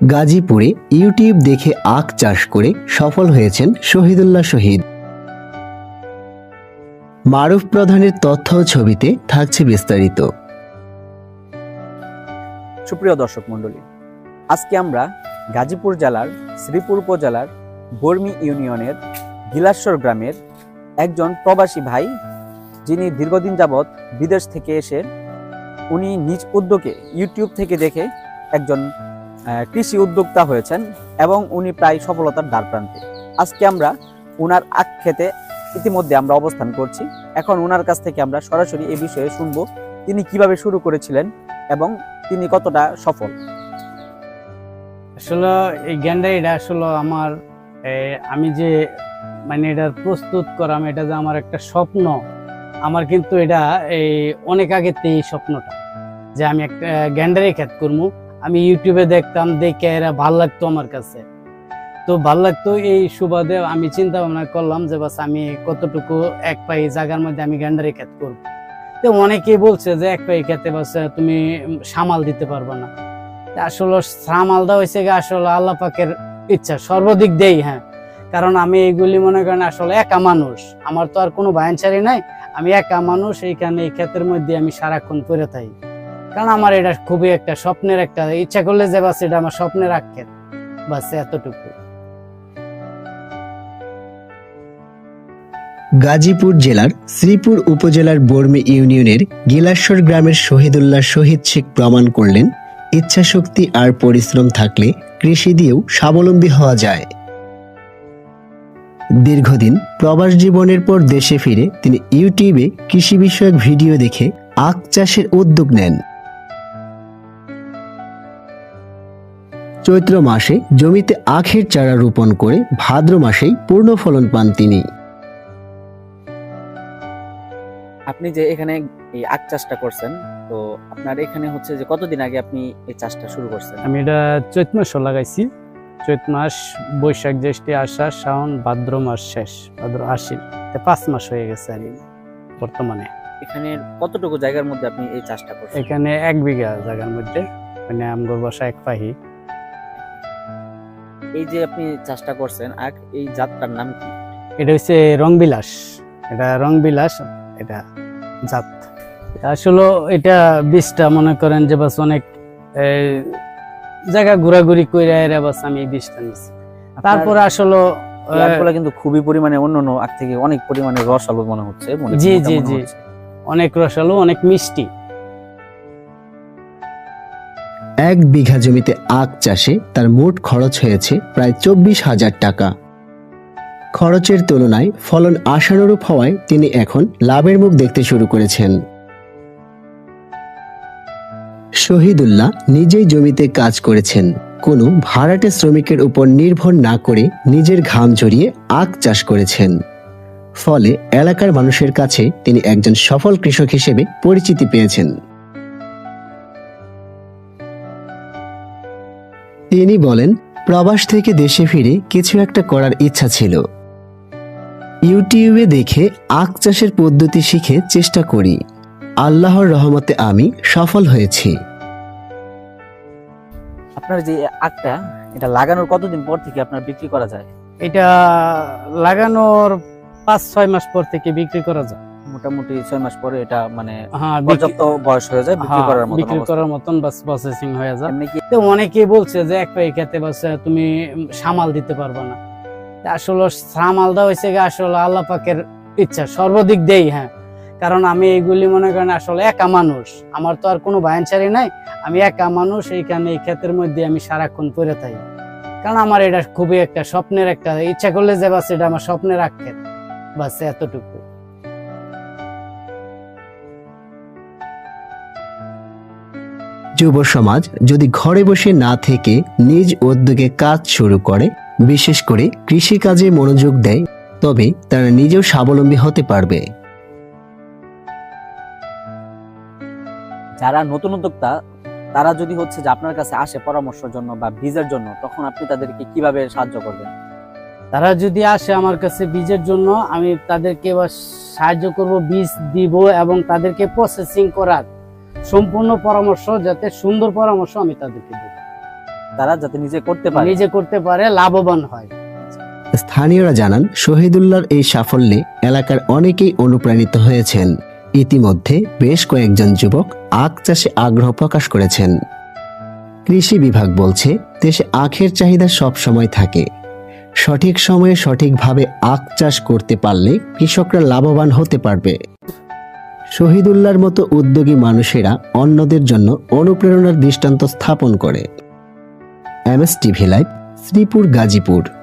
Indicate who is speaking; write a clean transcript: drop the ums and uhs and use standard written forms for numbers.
Speaker 1: গাজীপুরে ইউটিউব দেখে আখ চাষ করে সফল হয়েছেন শহীদুল্লাহ শহীদ। মারুফ প্রধানের তথ্য ও ছবিতে থাকছে বিস্তারিত।
Speaker 2: সুপ্রিয় দর্শক মণ্ডলী, আজকে আমরা গাজীপুর জেলার শ্রীপুর উপজেলার বর্মি ইউনিয়নের গিলাশ্বর গ্রামের একজন প্রবাসী ভাই, যিনি দীর্ঘদিন যাবৎ বিদেশ থেকে এসে উনি নিজ উদ্যোগে ইউটিউব থেকে দেখে একজন কৃষি উদ্যোক্তা হয়েছেন এবং উনি প্রায় সফলতার দ্বারপ্রান্তে। আজকে আমরা উনার আখ খেতে ইতিমধ্যে আমরা অবস্থান করছি। এখন উনার কাছ থেকে আমরা সরাসরি এই বিষয়ে শুনবো তিনি কিভাবে শুরু করেছিলেন এবং তিনি কতটা সফল।
Speaker 3: আসলে এই গ্যান্ডারিটা আসলে আমার আমি যে এটার প্রস্তুত করাম, এটা যে আমার একটা স্বপ্ন। আমার কিন্তু এটা অনেক আগেতে এই স্বপ্নটা যে আমি একটা গ্যান্ডারি খেত করবো। আমি ইউটিউবে দেখতাম, দেখে এরা ভাল লাগতো আমার কাছে, তো ভাল লাগতো। এই সুবাদে আমি চিন্তা ভাবনা করলাম যে বাস আমি কতটুকু এক পাই জায়গার মধ্যে আমি গ্যান্ডারি খেত করবো। তো অনেকেই বলছে যে এক পাই খেতে বাস তুমি সামাল দিতে পারবে না। আসলে সামাল দেওয়া হয়েছে আসলে আল্লাহ পাকের ইচ্ছা সর্বদিক দেই। হ্যাঁ, কারণ আমি এইগুলি মনে করেন আসলে একা মানুষ, আমার তো আর কোনো ভাইনসারি নাই। আমি একা মানুষ, এইখানে এই ক্ষেতের মধ্যে আমি সারাক্ষণ পড়ে থাকি। কারণ আমার এটা খুবই একটা স্বপ্নের, একটা ইচ্ছা করলে যে বাস এটা আমার স্বপ্নের আখ ক্ষেত, বাস এতটুকু।
Speaker 1: গাজীপুর জেলার শ্রীপুর উপজেলার বর্মি ইউনিয়নের গিলাশ্বর গ্রামের শহীদুল্লাহ শহীদ শেখ প্রমাণ করলেন, ইচ্ছাশক্তি আর পরিশ্রম থাকলে কৃষি দিয়েও স্বাবলম্বী হওয়া যায়। দীর্ঘদিন প্রবাস জীবনের পর দেশে ফিরে তিনি ইউটিউবে কৃষি বিষয়ক ভিডিও দেখে আখ চাষের উদ্যোগ নেন। চৈত্র মাসে জমিতে আখের চারা রোপণ করে ভাদ্র মাসেই পূর্ণ ফলন পান তিনি।
Speaker 2: আপনি যে এখানে এই আখ চাষটা করছেন, তো আপনার এখানে হচ্ছে যে কতদিন আগে আপনি এই চাষটা শুরু করছেন?
Speaker 3: আমি এটা চৈত মাস লাগাইছি। চৈত মাস, বৈশাখ, জ্যৈষ্ঠী, আষাঢ়, শ্রাবণ, ভাদ্র মাস শেষ, ভাদ্র আশ্বিন, 5 মাস হয়ে গেছে আর বর্তমানে।
Speaker 2: এখানে কতটুকু জায়গার মধ্যে আপনি এই চাষটা করছেন?
Speaker 3: এখানে 1 বিঘা জায়গার মধ্যে, আমগর বাসা এক পাহি।
Speaker 2: এই যে আপনি চাষটা করছেন আখ, এই জাতটার নাম কি?
Speaker 3: এটা হচ্ছে রংবিলাস। এটা রংবিলাস, এটা জাত। আসলে এটা বীজটা মনে করেন যে বাস অনেক জায়গা ঘোরাঘুরি করে বাস আমি এই বীজটা নিচ্ছি। তারপরে আসলে
Speaker 2: আখগুলা কিন্তু খুবই পরিমাণে অন্যান্য আখ থেকে অনেক পরিমাণে রসালো মনে হচ্ছে।
Speaker 3: জি জি জি, অনেক রসালো, অনেক মিষ্টি।
Speaker 1: 1 বিঘা জমিতে আখ চাষে তার মোট খরচ হয়েছে প্রায় 24,000 টাকা। খরচের তুলনায় ফলন আশানুরূপ হওয়ায় তিনি এখন লাভের মুখ দেখতে শুরু করেছেন। শহীদুল্লাহ নিজেই জমিতে কাজ করেছেন, কোনো ভাড়াটে শ্রমিকের উপর নির্ভর না করে নিজের ঘাম ঝরিয়ে আখ চাষ করেছেন। ফলে এলাকার মানুষের কাছে তিনি একজন সফল কৃষক হিসেবে পরিচিতি পেয়েছেন। তিনি বলেন, প্রবাস থেকে দেশে ফিরে কিছু একটা করার ইচ্ছা ছিল। ইউটিউবে দেখে আখ চাষের পদ্ধতি শিখে চেষ্টা করি। আল্লাহর রহমতে আমি সফল হয়েছি।
Speaker 2: আপনার যে আখটা, এটা লাগানোর কতদিন পর থেকে আপনার বিক্রি করা যায়?
Speaker 3: এটা লাগানোর 5-6 মাস পর থেকে বিক্রি করা যায়।
Speaker 2: মোটামুটি 6 মাস পরে এটা মানে
Speaker 3: পর্যাপ্ত
Speaker 2: বয়স হয়ে যায় বিক্রি করার
Speaker 3: মতন বাস প্রসেসিং হয়ে যায়। তো অনেকেই বলছে যে এক পাই খেতে বাস তুমি সামাল দিতে পারবে না। আসলে সামাল দেওয়া হয়েছে আসলে আল্লাহ পাকের ইচ্ছা সর্বদিক দেই। হ্যাঁ, কারণ আমি এইগুলি মনে করেন আসলে একা মানুষ, আমার তো আর কোনো ভাইনসারি নাই। আমি একা মানুষ, এইখানে এই ক্ষেতের মধ্যে আমি সারাক্ষণ পড়ে থাকি। কারণ আমার এটা খুবই একটা স্বপ্নের, একটা ইচ্ছা করলে যে বাস এটা আমার স্বপ্নের আখ ক্ষেত, বাস এতটুকু।
Speaker 1: যুব সমাজ যদি ঘরে বসে না থেকে নিজ উদ্যোগে কাজ শুরু করে, বিশেষ করে কৃষি কাজে মনোযোগ দেয়, তবে তারা নিজেও স্বাবলম্বী হতে পারবে।
Speaker 2: যারা নতুন উদ্যোক্তা, তারা যদি হচ্ছে যে আপনার কাছে আসে পরামর্শের জন্য বা বীজের জন্য, তখন আপনি তাদেরকে কিভাবে সাহায্য করবেন?
Speaker 3: তারা যদি আসে আমার কাছে বীজের জন্য, আমি তাদেরকে সাহায্য করব, বীজ দিব এবং তাদেরকে প্রসেসিং করার সম্পূর্ণ পরামর্শ, যাতে সুন্দর পরামর্শ আমি তাদেরকে দেব।
Speaker 2: তারা যাতে নিজে করতে পারে।
Speaker 3: নিজে করতে পারে, লাভবান হয়।
Speaker 1: স্থানীয়রা জানান শহীদুল্লাহর এই সাফল্যে এলাকার অনেকেই অনুপ্রাণিত হয়েছেন। ইতিমধ্যে বেশ কয়েকজন যুবক আখ চাষে আগ্রহ প্রকাশ করেছেন। কৃষি বিভাগ বলছে দেশে আখের চাহিদা সব সময় থাকে। সঠিক সময়ে সঠিকভাবে আখ চাষ করতে পারলে কৃষকরা লাভবান হতে পারবে। শহীদুল্লাহর মতো উদ্যোগী মানুষেরা অন্যদের জন্য অনুপ্রেরণার দৃষ্টান্ত স্থাপন করে। MS TV live, Sreepur, Gazipur.